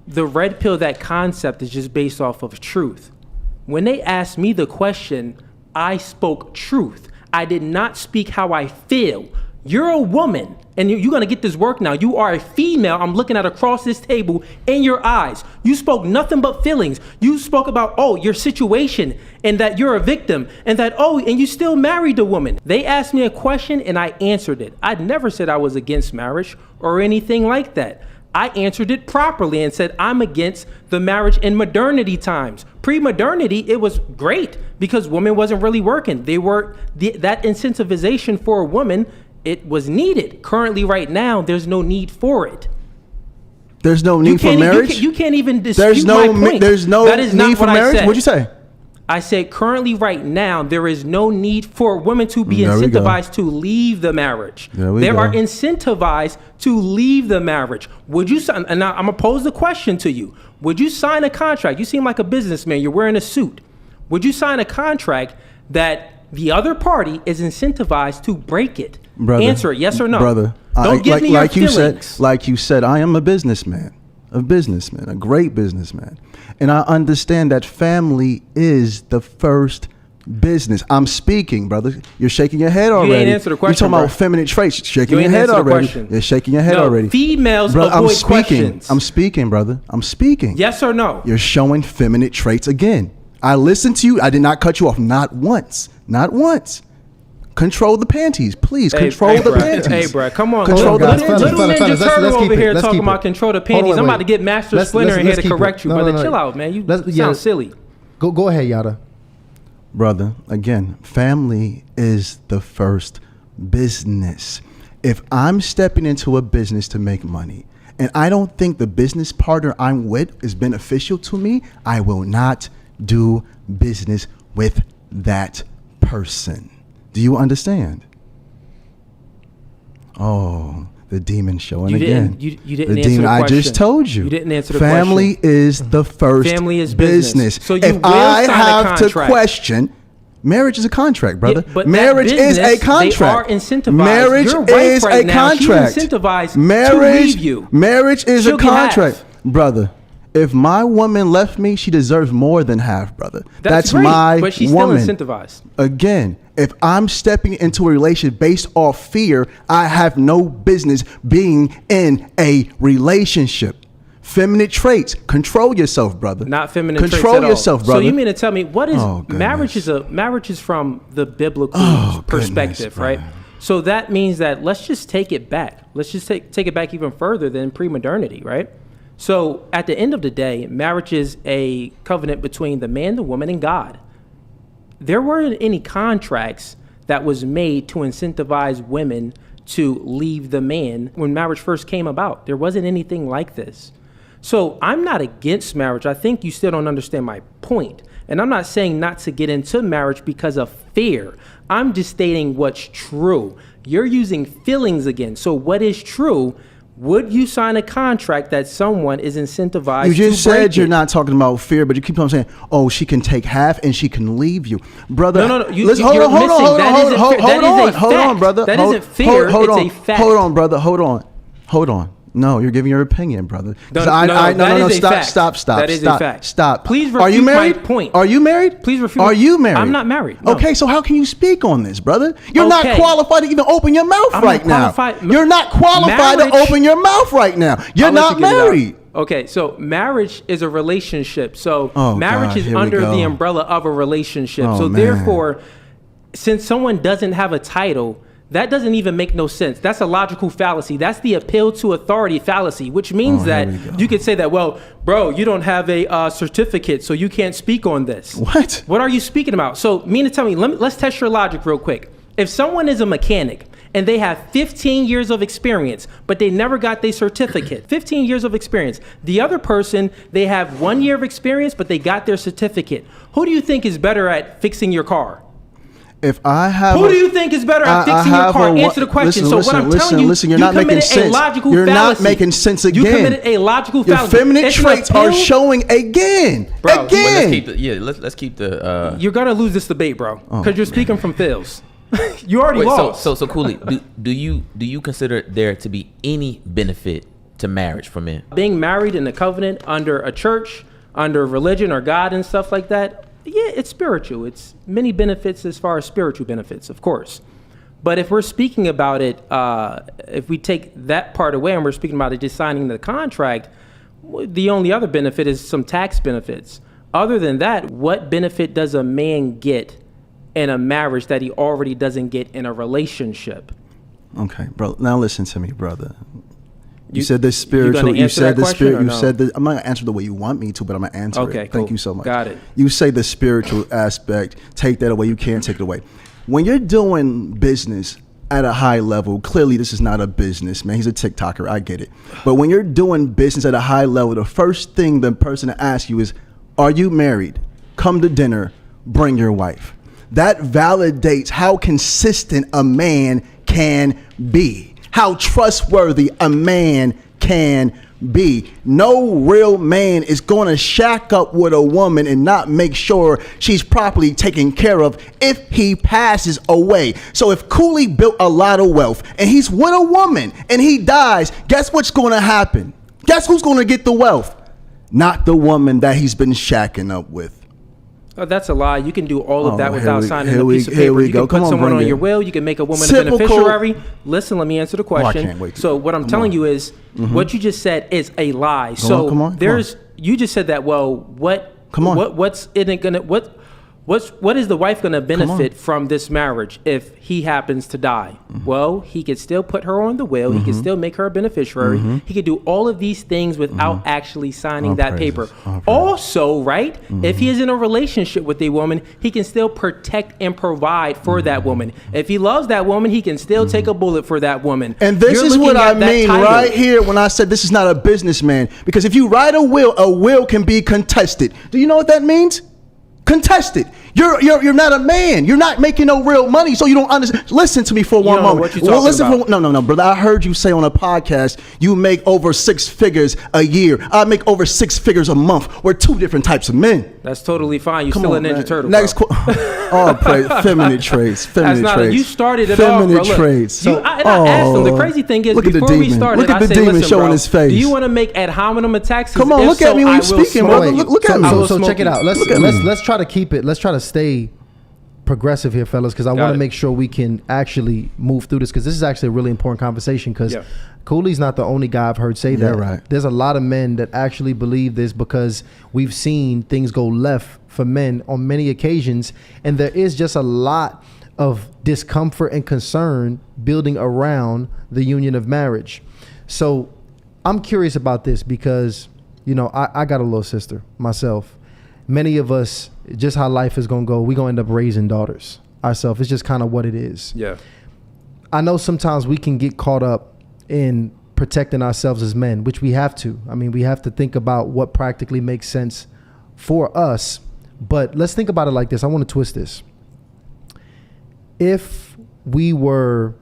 the red pill, that concept is just based off of truth. When they asked me the question, I spoke truth. I did not speak how I feel. You're a woman, and you're going to get this work now. You are a female. I'm looking at across this table in your eyes. You spoke nothing but feelings. You spoke about, your situation, and that you're a victim, and that, and you still married the woman. They asked me a question, and I answered it. I never said I was against marriage or anything like that. I answered it properly and said I'm against the marriage in modernity times. Pre-modernity, it was great because women wasn't really working. That incentivization for a woman, it was needed. Currently, right now, there's no need for it. There's no need for marriage? You can't even dispute my point. There's no need for marriage? What'd you say? I said currently right now, there is no need for women to be incentivized to leave the marriage. They are incentivized to leave the marriage. Would you sign, and now I'm going to pose the question to you. Would you sign a contract? You seem like a businessman. You're wearing a suit. Would you sign a contract that the other party is incentivized to break it? Brother, answer it, yes or no. Brother, don't give me your feelings. Like you said, I am a businessman, a great businessman. And I understand that family is the first business. I'm speaking, brother. You're shaking your head already. You ain't answer the question, You're talking about feminine traits. Shaking your head already. You're shaking your head already. Females avoid questions. I'm speaking, brother. I'm speaking. Yes or no? You're showing feminine traits again. I listened to you. I did not cut you off. Not once. Not once. Control the panties, please. Control the panties. Hey, bro, come on. Control the panties. Little Ninja Turtle over here talking about control the panties. I'm about to get Master Splinter in here to correct you, brother. Chill out, man. You sound silly. Go ahead, Yada. Brother, again, family is the first business. If I'm stepping into a business to make money and I don't think the business partner I'm with is beneficial to me, I will not do business with that person. Do you understand? Oh, the demon showing again. You didn't answer the question. I just told you. You didn't answer the question. Family is the first Family is business. So you if will I sign have a contract. to question, marriage is a contract, brother. Yeah, but marriage business, is a contract. They are incentivized. Marriage Your wife is right a now, contract. she's incentivized to leave you. Marriage is She'll a get contract, half. brother. If my woman left me, she deserves more than half, brother. That's great, my but she's woman. still incentivized. Again, if I'm stepping into a relationship based off fear, I have no business being in a relationship. Feminine traits. Control yourself, brother. Not feminine traits Control at all. yourself, brother. So you mean to tell me what is marriage? Marriage is from the biblical perspective, right? So that means that let's just take it back. Let's just take it back even further than pre-modernity, right? So at the end of the day, marriage is a covenant between the man, the woman, and God. There weren't any contracts that was made to incentivize women to leave the man when marriage first came about. There wasn't anything like this. So I'm not against marriage. I think you still don't understand my point. And I'm not saying not to get into marriage because of fear. I'm just stating what's true. You're using feelings again. So what is true? Would you sign a contract that someone is incentivized to break it? You just said you're not talking about fear, but you keep on saying, "Oh, she can take half and she can leave you, brother." No. Hold on, brother. That isn't fear. It's a fact. Hold on, brother. Hold on. No, you're giving your opinion, brother. No. Stop. That is a fact. Stop. Please refute Are you married? my point. Are you married? Please refute. Are you married? I'm not married. No. Okay, so how can you speak on this, brother? You're not qualified to even open your mouth right now. You're not qualified to open your mouth right now. You're not married. Okay, so marriage is a relationship. So marriage is under the umbrella of a relationship. So therefore, since someone doesn't have a title, that doesn't even make no sense. That's a logical fallacy. That's the appeal to authority fallacy, which means that you could say that, well, bro, you don't have a certificate, so you can't speak on this. What? What are you speaking about? So tell me, let's test your logic real quick. If someone is a mechanic and they have 15 years of experience, but they never got their certificate, 15 years of experience. The other person, they have 1 year of experience, but they got their certificate. Who do you think is better at fixing your car? If I have Who do you think is better at fixing your car? Answer the question. What I'm telling you, you're not making sense. You're not making sense again. You committed a logical fallacy. Your feminine traits are showing again. Bro, again. Let's keep the. You're gonna lose this debate, bro, because you're speaking from feels. You already lost. So Cooley, do you consider there to be any benefit to marriage for men? Being married in a covenant under a church, under religion or God and stuff like that, yeah, it's spiritual. It's many benefits as far as spiritual benefits, of course. But if we're speaking about it, if we take that part away and we're speaking about it just signing the contract, the only other benefit is some tax benefits. Other than that, what benefit does a man get in a marriage that he already doesn't get in a relationship? Okay, bro. Now listen to me, brother. You said this spiritual. You said the spirit. You said this. I'm not gonna answer the way you want me to, but I'm gonna answer it. Okay, Thank cool. you so much. Got it. You say the spiritual aspect. Take that away. You can't take it away. When you're doing business at a high level, clearly this is not a business, man. He's a TikToker. I get it. But when you're doing business at a high level, the first thing the person to ask you is, "Are you married? Come to dinner. Bring your wife." That validates how consistent a man can be, how trustworthy a man can be. No real man is going to shack up with a woman and not make sure she's properly taken care of if he passes away. So if Cooley built a lot of wealth and he's with a woman and he dies, guess what's going to happen? Guess who's going to get the wealth? Not the woman that he's been shacking up with. Oh, that's a lie. You can do all of that without signing a piece of here paper. we You go. can put Come on, someone bring on it. your will. You can make a woman a Typical- beneficiary. Listen, let me answer the I question. can't wait to- So what I'm come telling on. you is what you just said is a lie. Come So on, come on. you just said that. Well, what? Come on. What's in it gonna? What is the wife gonna benefit from this marriage if he happens to die? Well, he could still put her on the will. He could still make her a beneficiary. He could do all of these things without actually signing that paper. Also, right? If he is in a relationship with a woman, he can still protect and provide for that woman. If he loves that woman, he can still take a bullet for that woman. And this You're is what looking I at that mean title. right here when I said this is not a businessman. Because if you write a will can be contested. Do you know what that means? Contested. You're not a man. You're not making no real money, so you don't understand. Listen to me for one don't know moment. what you're talking about. No, brother. I heard you say on a podcast you make over 6 figures a year. I make over 6 figures a month. We're two different types of men. That's totally fine. You're Come still on, a Ninja man. Turtle. Next, bro. feminine traits. Feminine That's not traits. you started it off, Feminine bro. Look, traits. I asked him. The crazy thing is, Look at the before we demon. started, Look at I the said, demon listen, showing bro, his face. do you want to make ad hominem attacks? Come on, If look at so, me when I you're will speaking, smoke brother. you. Look at me. I will So smoke check it you. out. Let's try to keep it. Let's try to stay progressive here, fellas, because I want it. to make sure we can actually move through this, because this is actually a really important conversation. Because Yeah. Cooley's not the only guy I've heard say that. right. There's a lot of men that actually believe this, because we've seen things go left for men on many occasions, and there is just a lot of discomfort and concern building around the union of marriage. So I'm curious about this because, you know, I got a little sister myself. Many of us, just how life is going to go, we're going to end up raising daughters ourselves. It's just kind of what it is. Yeah. I know sometimes we can get caught up in protecting ourselves as men, which we have to. I mean, we have to think about what practically makes sense for us. But let's think about it like this. I want to twist this. If we were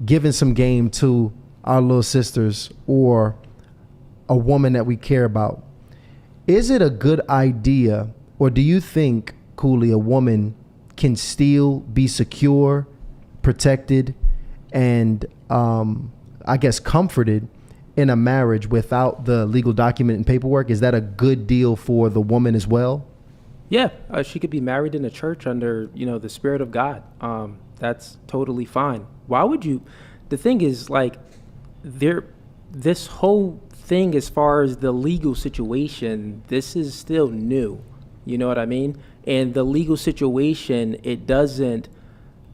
giving some game to our little sisters or a woman that we care about, is it a good idea, or do you think, Cooley, a woman can still be secure, protected, and I guess comforted in a marriage without the legal document and paperwork? Is that a good deal for the woman as well? Yeah, she could be married in a church under, the Spirit of God. That's totally fine. Why would you? The thing is, like, this whole thing as far as the legal situation, this is still new. You know what I mean? And the legal situation, it doesn't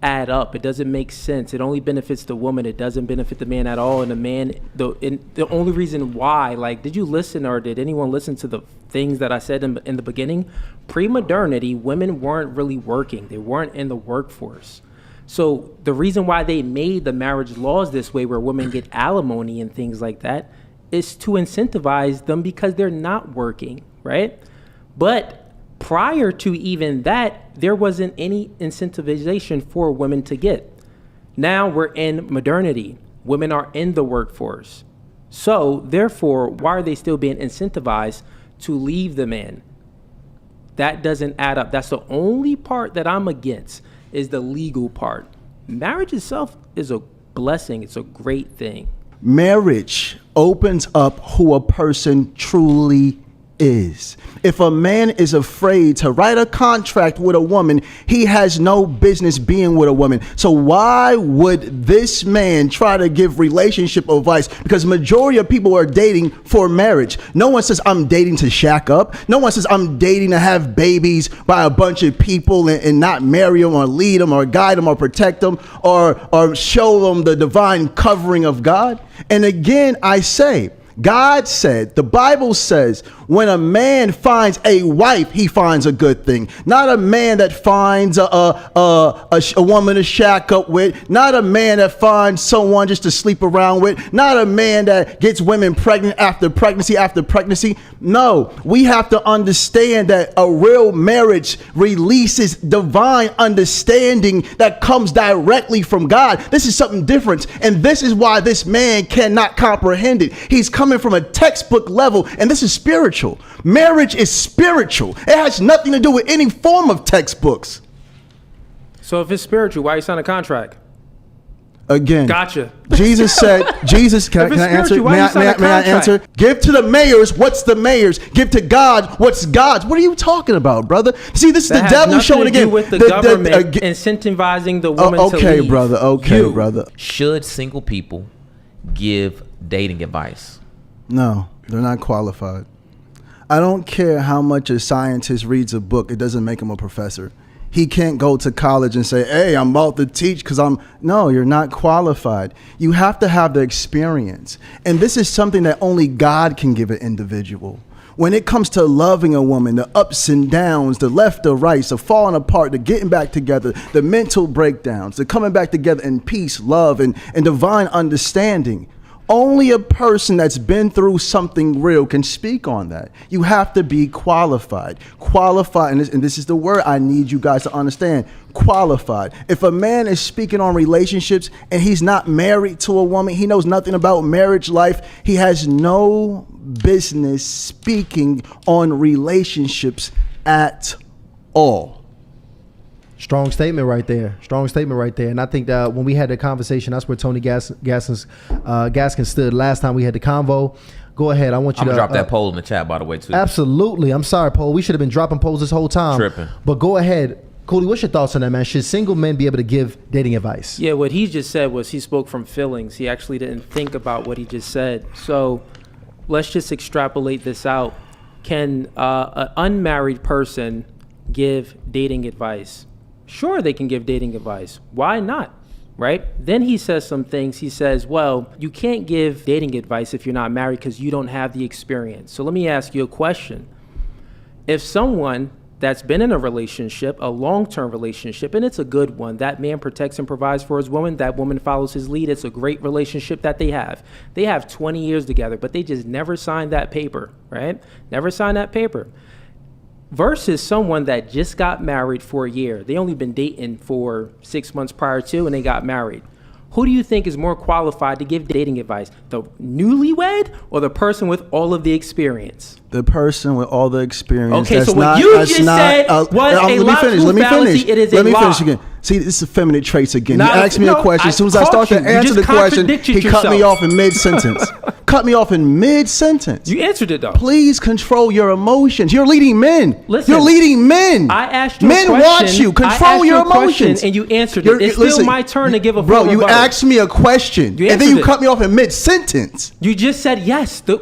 add up. It doesn't make sense. It only benefits the woman. It doesn't benefit the man at all. And the man, the only reason why, like, did you listen, or did anyone listen to the things that I said in the beginning? Pre-modernity, women weren't really working. They weren't in the workforce. So the reason why they made the marriage laws this way, where women get alimony and things like that, is to incentivize them because they're not working, right? But prior to even that, there wasn't any incentivization for women to get. Now we're in modernity. Women are in the workforce. So therefore, why are they still being incentivized to leave the man? That doesn't add up. That's the only part that I'm against, is the legal part. Marriage itself is a blessing. It's a great thing. Marriage opens up who a person truly is. If a man is afraid to write a contract with a woman, he has no business being with a woman. So why would this man try to give relationship advice? Because majority of people are dating for marriage. No one says I'm dating to shack up. No one says I'm dating to have babies by a bunch of people and not marry them or lead them or guide them or protect them or show them the divine covering of God. And again, I say, God said, the Bible says, when a man finds a wife, he finds a good thing. Not a man that finds a woman to shack up with. Not a man that finds someone just to sleep around with. Not a man that gets women pregnant after pregnancy after pregnancy. No, we have to understand that a real marriage releases divine understanding that comes directly from God. This is something different. And this is why this man cannot comprehend it. He's coming from a textbook level, and this is spiritual. Marriage is spiritual. It has nothing to do with any form of textbooks. So if it's spiritual, why you sign a contract? Again, Gotcha. Jesus said, can I answer? May I answer? Give to the mayors what's the mayor's. Give to God what's God's. What are you talking about, brother? See, this is the devil showing again. With the government incentivizing the woman to leave. Okay, brother. Okay, brother. Should single people give dating advice? No, they're not qualified. I don't care how much a scientist reads a book. It doesn't make him a professor. He can't go to college and say, hey, I'm about to teach because no, you're not qualified. You have to have the experience. And this is something that only God can give an individual. When it comes to loving a woman, the ups and downs, the left, the right, the falling apart, the getting back together, the mental breakdowns, the coming back together in peace, love, and divine understanding. Only a person that's been through something real can speak on that. You have to be qualified. Qualified, and this is the word I need you guys to understand. Qualified. If a man is speaking on relationships and he's not married to a woman, he knows nothing about marriage life, he has no business speaking on relationships at all. Strong statement right there. And I think that when we had the conversation, that's where Tony Gaskin stood last time we had the convo. Go ahead. I want you I'm to drop that poll in the chat, by the way, too. Absolutely. I'm sorry, Poll. We should have been dropping polls this whole time. Tripping. But go ahead. Cooley, what's your thoughts on that, man? Should single men be able to give dating advice? Yeah, what he just said was he spoke from feelings. He actually didn't think about what he just said. So let's just extrapolate this out. Can an unmarried person give dating advice? Sure, they can give dating advice. Why not? Right? Then he says some things. He says, well, you can't give dating advice if you're not married because you don't have the experience. So let me ask you a question. If someone that's been in a relationship, a long-term relationship, and it's a good one, that man protects and provides for his woman, that woman follows his lead, it's a great relationship that they have. They have 20 years together, but they just never signed that paper, right? Never signed that paper. Versus someone that just got married for a year. They only been dating for 6 months prior to, and they got married. Who do you think is more qualified to give dating advice? The newlywed or the person with all of the experience? The person with all the experience. Okay, so what you just said was a logical fallacy. It is a lie. Let me finish again. See, this is feminine traits again. No, he asked me a question. As soon as I start to answer the question, he cut me off in mid-sentence. Cut me off in mid-sentence. You answered it, though. Please control your emotions. You're leading men. Listen, you're leading men. I asked you men a question. watch you. Control your emotions. And you answered it. It's still my turn to give a bro, you asked me a question, and then you cut me off in mid-sentence. You just said yes. The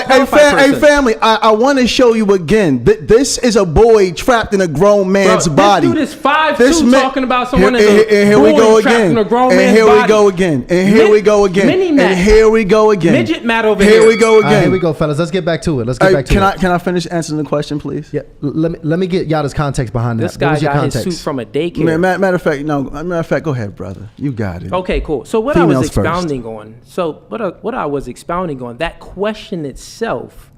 Hey, family, I want to show you again. This is a boy trapped in a grown man's body. This dude is 5'2" talking about someone here we go again. And here we go again. And here we go again. And here we go again. Midget Matt over here. Here we go again. Here we go, fellas. Let's get back to it. Can I finish answering the question, please? Yeah. Let me get y'all's context behind that. This guy got his suit from a daycare. Matter of fact, go ahead, brother. You got it. Okay, cool. So what Females I was expounding on, that question itself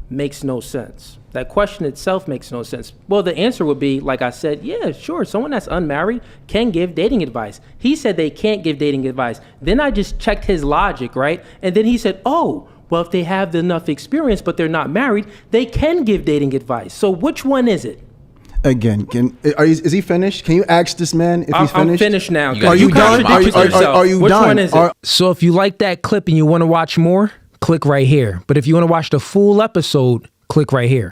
makes no sense. That question itself makes no sense. Well, the answer would be, like I said, yeah, sure, someone that's unmarried can give dating advice. He said they can't give dating advice. Then I just checked his logic, right? And then he said, oh, well, if they have enough experience but they're not married, they can give dating advice. So which one is it? Again, is he finished? Can you ask this man if he's finished? I'm finished now. You gotta Are you done? contradicted yourself. Are you Which done? one is it? So if you like that clip and you want to watch more, click right here. But if you want to watch the full episode, click right here.